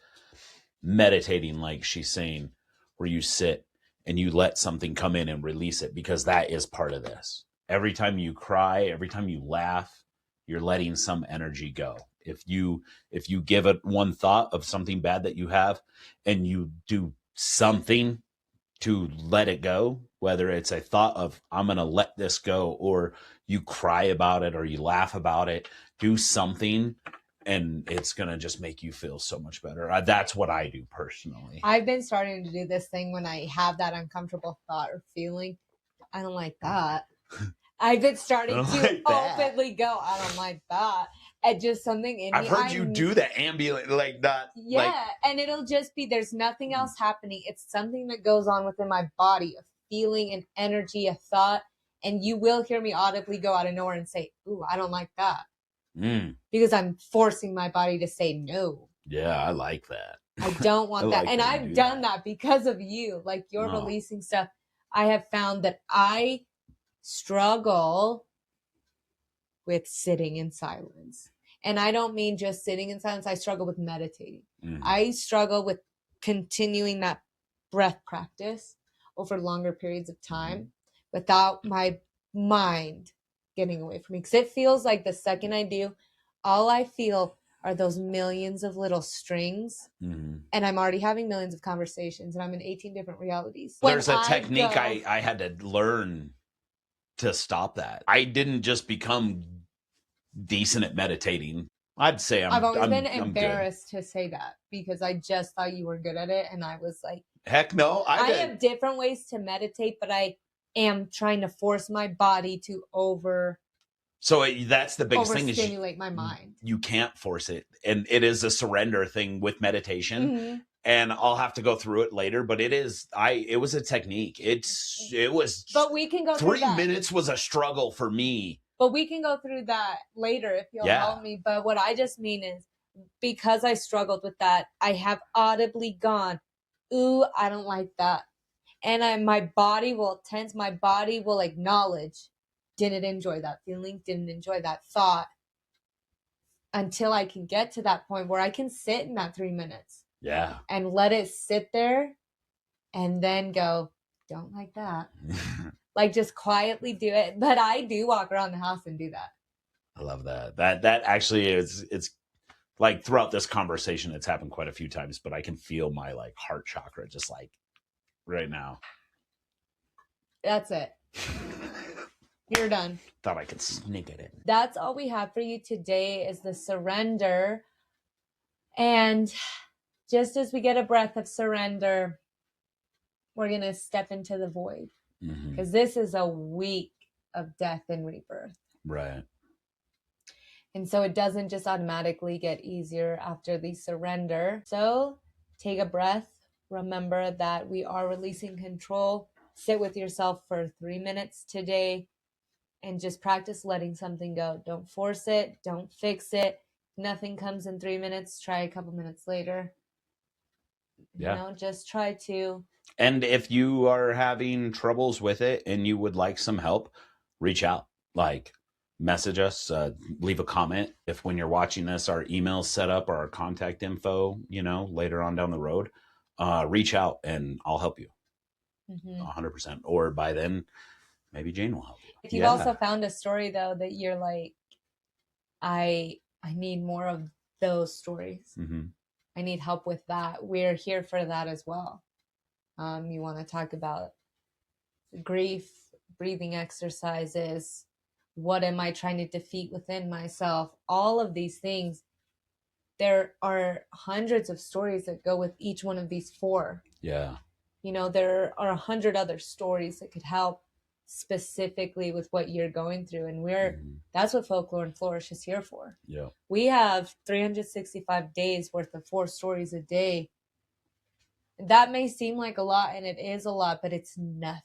meditating, like she's saying, where you sit and you let something come in and release it, because that is part of this. Every time you cry, every time you laugh, you're letting some energy go. If you give it one thought of something bad that you have and you do something to let it go, whether it's a thought of, I'm going to let this go, or you cry about it or you laugh about it, do something, and it's going to just make you feel so much better. That's what I do personally. I've been starting to do this thing when I have that uncomfortable thought or feeling. I don't like that. I've been starting to openly go, I don't like that. And just something in me. I've heard you do the ambulance, like that. Yeah, like, and it'll just be, there's nothing else happening. It's something that goes on within my body, a feeling, an energy, a thought. And you will hear me audibly go out of nowhere and say, ooh, I don't like that. Because I'm forcing my body to say no. Yeah, I like that. I don't want that. And I've done that because of you. Like, you're releasing stuff. I have found that I struggle with sitting in silence. And I don't mean just sitting in silence. I struggle with meditating. I struggle with continuing that breath practice over longer periods of time without my mind getting away from me. Because it feels like the second I do, all I feel are those millions of little strings. And I'm already having millions of conversations, and I'm in 18 different realities. There's a technique I had to learn to stop that. I didn't just become decent at meditating. I'd say I've always been embarrassed to say that, because I just thought you were good at it, and I was like, heck no. I have different ways to meditate, but I am trying to force my body to So that's the biggest thing, is stimulate my mind. You can't force it, and it is a surrender thing with meditation. And I'll have to go through it later, but it was a technique. It was. But we can go through 3 minutes was a struggle for me. But we can go through that later if you'll help me. But what I just mean is, because I struggled with that, I have audibly gone, ooh, I don't like that. And my body will tense. My body will acknowledge, didn't enjoy that feeling, didn't enjoy that thought, until I can get to that point where I can sit in that 3 minutes. Yeah. And let it sit there and then go, don't like that. Like, just quietly do it. But I do walk around the house and do that. I love that. That actually it's like, throughout this conversation, it's happened quite a few times, but I can feel my heart chakra just right now. That's it. You're done. Thought I could sneak it in. That's all we have for you today, is the surrender. And just as we get a breath of surrender, we're going to step into the void. because this is a week of death and rebirth. Right. And so it doesn't just automatically get easier after the surrender. So take a breath. Remember that we are releasing control. Sit with yourself for 3 minutes today and just practice letting something go. Don't force it. Don't fix it. Nothing comes in 3 minutes. Try a couple minutes later. Yeah. You know, just try to. And if you are having troubles with it and you would like some help, reach out. Like, message us, leave a comment. If when you're watching this, our email's set up or our contact info, you know, later on down the road, reach out and I'll help you 100%. Or by then, maybe Jane will help you. If you've also found a story though that you're like, I need more of those stories. I need help with that. We're here for that as well. You want to talk about grief, breathing exercises, what am I trying to defeat within myself? All of these things. There are hundreds of stories that go with each one of these 4. Yeah. You know, there are 100 other stories that could help specifically with what you're going through. And that's what Folklore and Flourish is here for. Yeah. We have 365 days worth of 4 stories a day. That may seem like a lot, and it is a lot, but it's nothing.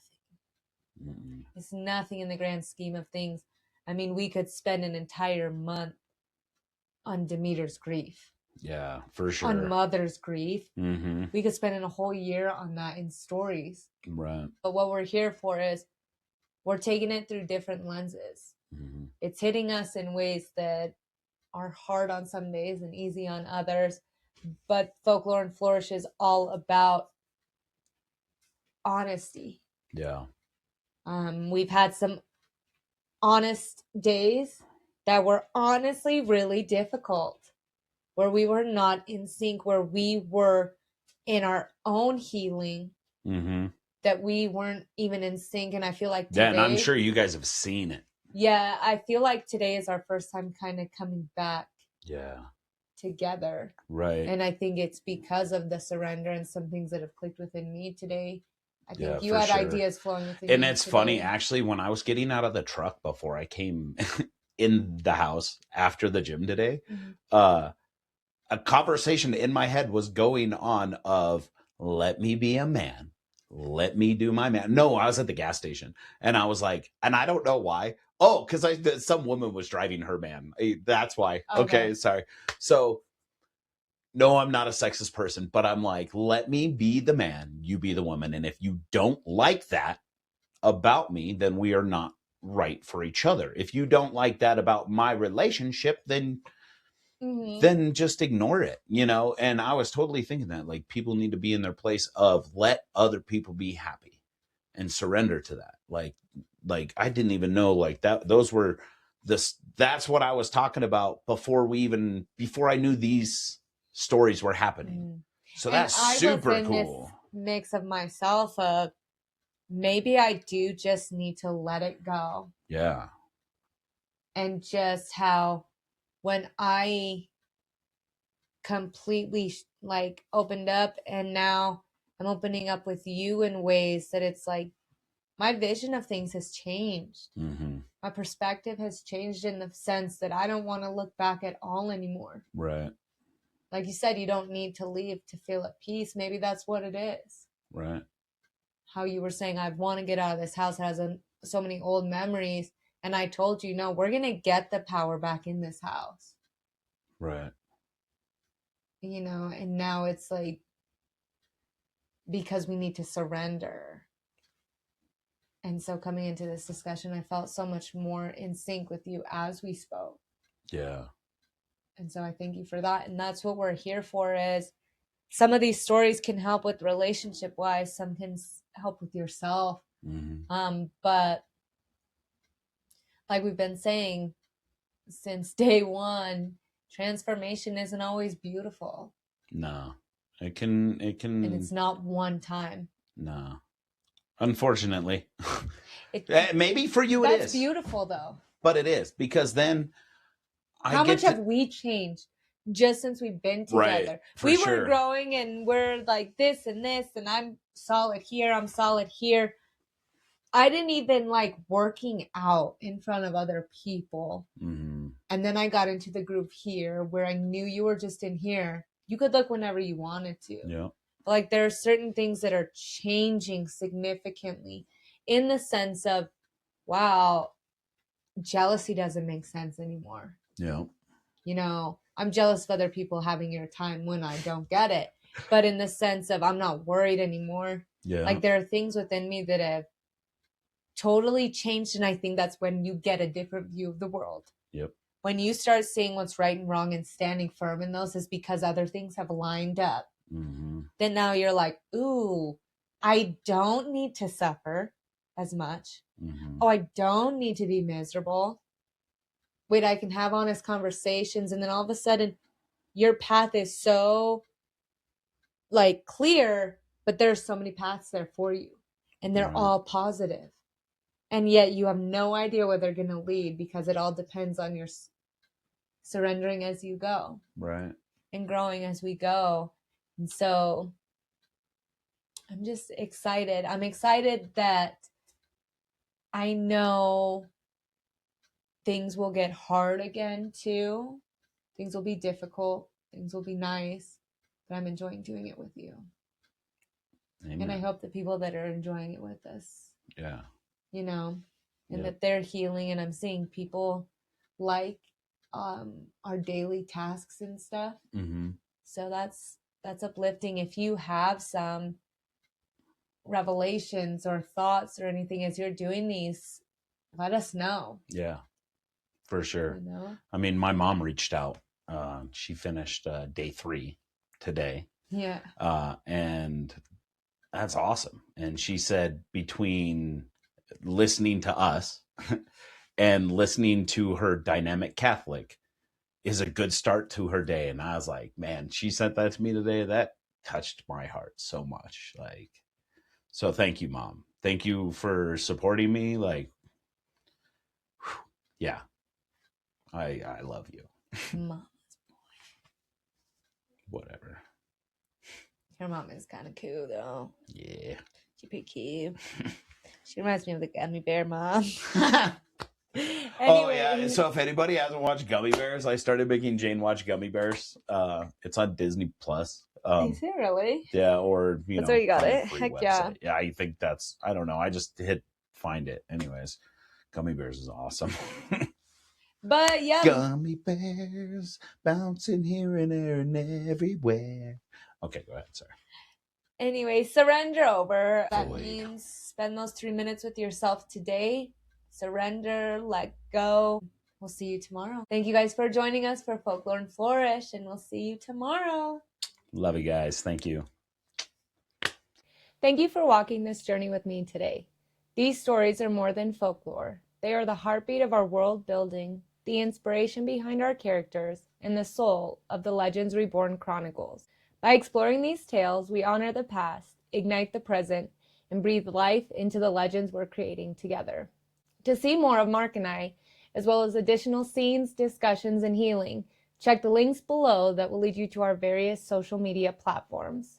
It's nothing in the grand scheme of things. I mean, we could spend an entire month on Demeter's grief. Yeah, for sure. On Mother's grief. We could spend a whole year on that in stories. Right. But what we're here for is we're taking it through different lenses. It's hitting us in ways that are hard on some days and easy on others. But Folklore and Flourish is all about honesty. Yeah. We've had some honest days that were honestly really difficult, where we were not in sync, where we were in our own healing, that we weren't even in sync. And I feel like today, yeah, and I'm sure you guys have seen it. Yeah, I feel like today is our first time kind of coming back together. Right. And I think it's because of the surrender and some things that have clicked within me today. I think you for had sure. ideas flowing within And me it's today. funny, actually, when I was getting out of the truck before I came in the house after the gym today, a conversation in my head was going on of, let me be a man. Let me do my man. No, I was at the gas station and I was like, and I don't know why. Oh, because some woman was driving her man. That's why. Okay, sorry. So, no, I'm not a sexist person, but I'm like, let me be the man, you be the woman. And if you don't like that about me, then we are not right for each other. If you don't like that about my relationship, then just ignore it, you know? And I was totally thinking that, like, people need to be in their place of let other people be happy and surrender to that. Like I didn't even know like that. Those were that's what I was talking about before I knew these stories were happening. So that's super cool. This mix of myself of maybe I do just need to let it go. Yeah. And just how when I completely like opened up and now I'm opening up with you in ways that it's like my vision of things has changed. My perspective has changed in the sense that I don't want to look back at all anymore. Right. Like you said, you don't need to leave to feel at peace. Maybe that's what it is. Right. How you were saying, I want to get out of this house. It has so many old memories. And I told you, no, we're going to get the power back in this house. Right. You know, and now it's like, because we need to surrender. And so coming into this discussion, I felt so much more in sync with you as we spoke. Yeah. And so I thank you for that. And that's what we're here for is some of these stories can help with relationship wise. Some can help with yourself. But like we've been saying since day one, transformation isn't always beautiful. No, it can, and it's not one time. No, unfortunately, maybe for you it is. That's beautiful though. But it is because then how much have we changed just since we've been together? Right, we were growing and we're like this, and I'm solid here. I'm solid here. I didn't even like working out in front of other people. Mm-hmm. And then I got into the group here where I knew you were just in here. You could look whenever you wanted to. Yeah. But like there are certain things that are changing significantly in the sense of, wow, jealousy doesn't make sense anymore. Yeah. You know, I'm jealous of other people having your time when I don't get it. But in the sense of I'm not worried anymore. Yeah. Like there are things within me that have totally changed. And I think that's when you get a different view of the world. Yep. When you start seeing what's right and wrong and standing firm in those is because other things have lined up. Mm-hmm. Then now you're like, ooh, I don't need to suffer as much. Mm-hmm. Oh, I don't need to be miserable. Wait, I can have honest conversations. And then all of a sudden, your path is so like clear, but there's so many paths there for you. And they're Right. all positive. And yet you have no idea where they're going to lead because it all depends on your surrendering as you go. Right. And growing as we go. And so I'm just excited. I'm excited that I know things will get hard again too. Things will be difficult. Things will be nice. But I'm enjoying doing it with you. Amen. And I hope the people that are enjoying it with us, Yeah. you know, and Yep. that they're healing. And I'm seeing people like our daily tasks and stuff. Mm-hmm. So that's uplifting. If you have some revelations or thoughts or anything as you're doing these, let us know. Yeah, for sure. You know? I mean, my mom reached out. She finished day 3 today. Yeah. And that's awesome. And she said between listening to us and listening to her dynamic Catholic is a good start to her day. And I was like, man, she sent that to me today. That touched my heart so much. Like, so thank you, Mom. Thank you for supporting me. Like, whew, yeah, I love you. Mom. Whatever. Your mom is kind of cool, though. Yeah. She's pretty cute. She reminds me of the gummy bear mom. Anyway. Anyway. Oh, yeah. So if anybody hasn't watched Gummy Bears, I started making Jane watch Gummy Bears. It's on Disney Plus. Is it really? Yeah, or, you That's know, where you got find a it? free Heck website. yeah. Yeah, I think that's, I don't know. I just hit find it. Anyways, Gummy Bears is awesome. But yeah. Gummy bears bouncing here and there and everywhere. Okay, go ahead. Sorry. Anyway, surrender over. That Void. means spend those 3 minutes with yourself today. Surrender, let go. We'll see you tomorrow. Thank you guys for joining us for Folklore and Flourish, and we'll see you tomorrow. Love you guys. Thank you. Thank you for walking this journey with me today. These stories are more than folklore. They are the heartbeat of our world building, the inspiration behind our characters, and the soul of the Legends Reborn Chronicles. By exploring these tales, we honor the past, ignite the present, and breathe life into the legends we're creating together. To see more of Mark and I, as well as additional scenes, discussions, and healing, check the links below that will lead you to our various social media platforms.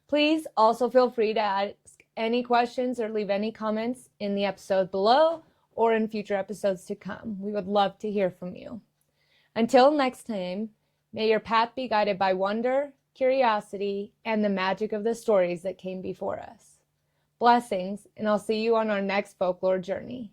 Please also feel free to ask any questions or leave any comments in the episode below or in future episodes to come. We would love to hear from you. Until next time, may your path be guided by wonder, curiosity, and the magic of the stories that came before us. Blessings, and I'll see you on our next folklore journey.